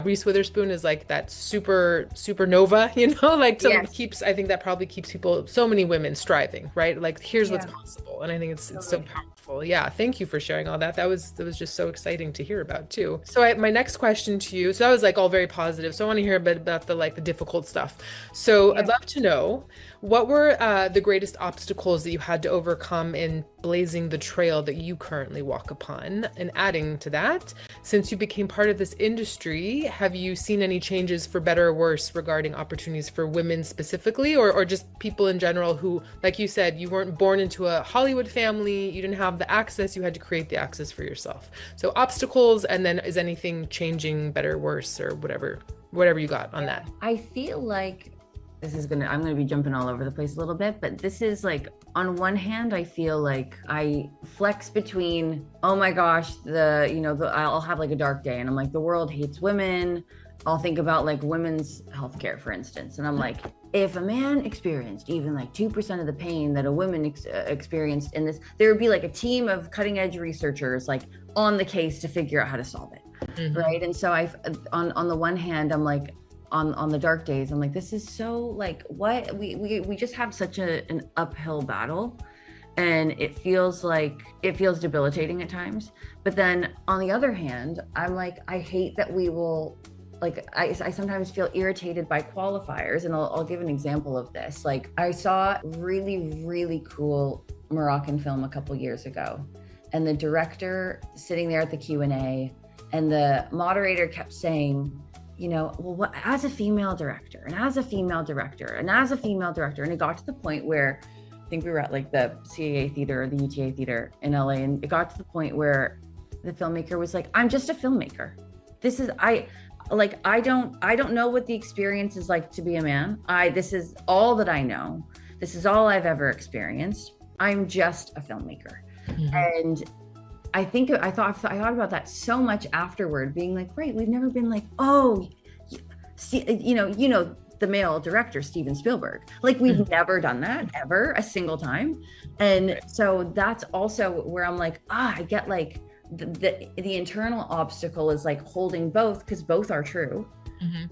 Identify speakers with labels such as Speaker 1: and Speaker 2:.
Speaker 1: Reese Witherspoon is like that supernova, like
Speaker 2: Yes.
Speaker 1: keeps, I think that probably keeps people, so many women striving, right? Like here's what's
Speaker 2: Yeah,
Speaker 1: possible. And I think it's so
Speaker 2: totally.
Speaker 1: powerful. Yeah, thank you for sharing all that. That was just so exciting to hear about too. So my next question to you, so that was like all very positive. So I want to hear a bit about the difficult stuff. So I'd
Speaker 2: Yeah.
Speaker 1: love to know, what were the greatest obstacles that you had to overcome in blazing the trail that you currently walk upon? And adding to that, since you became part of this industry, have you seen any changes for better or worse regarding opportunities for women specifically, or just people in general who, like you said, you weren't born into a Hollywood family, you didn't have the access, you had to create the access for yourself. So obstacles, and then is anything changing better, worse, or whatever you got on
Speaker 2: Yeah.
Speaker 1: that?
Speaker 2: I feel like I'm gonna be jumping all over the place a little bit, but this is like, on one hand, I feel like I flex between, oh my gosh, I'll have like a dark day and I'm like, the world hates women. I'll think about like women's healthcare, for instance. And I'm like, if a man experienced even like 2% of the pain that a woman experienced in this, there would be like a team of cutting edge researchers like on the case to figure out how to solve it.
Speaker 1: Hmm.
Speaker 2: Right. And so on the one hand, I'm like, on the dark days, I'm like, this is so like, what we just have such an uphill battle, and it feels debilitating at times. But then on the other hand, I'm like, I hate that we will, like, I sometimes feel irritated by qualifiers, and I'll give an example of this. Like, I saw really, really cool Moroccan film a couple years ago, and the director sitting there at the Q&A, and the moderator kept saying, well, what, as a female director, and as a female director, and as a female director. And it got to the point where, I think we were at like the CAA theater or the UTA theater in LA. And it got to the point where the filmmaker was like, I'm just a filmmaker. I don't know what the experience is like to be a man. This is all that I know. This is all I've ever experienced. I'm just a filmmaker.
Speaker 1: Hmm.
Speaker 2: And I thought about that so much afterward, being like, right, we've never been like, oh, see, the male director, Steven Spielberg. Like, we've never done that ever, a single time. And so that's also where I'm like, I get like the internal obstacle is like holding both, because both are true.
Speaker 1: Hmm.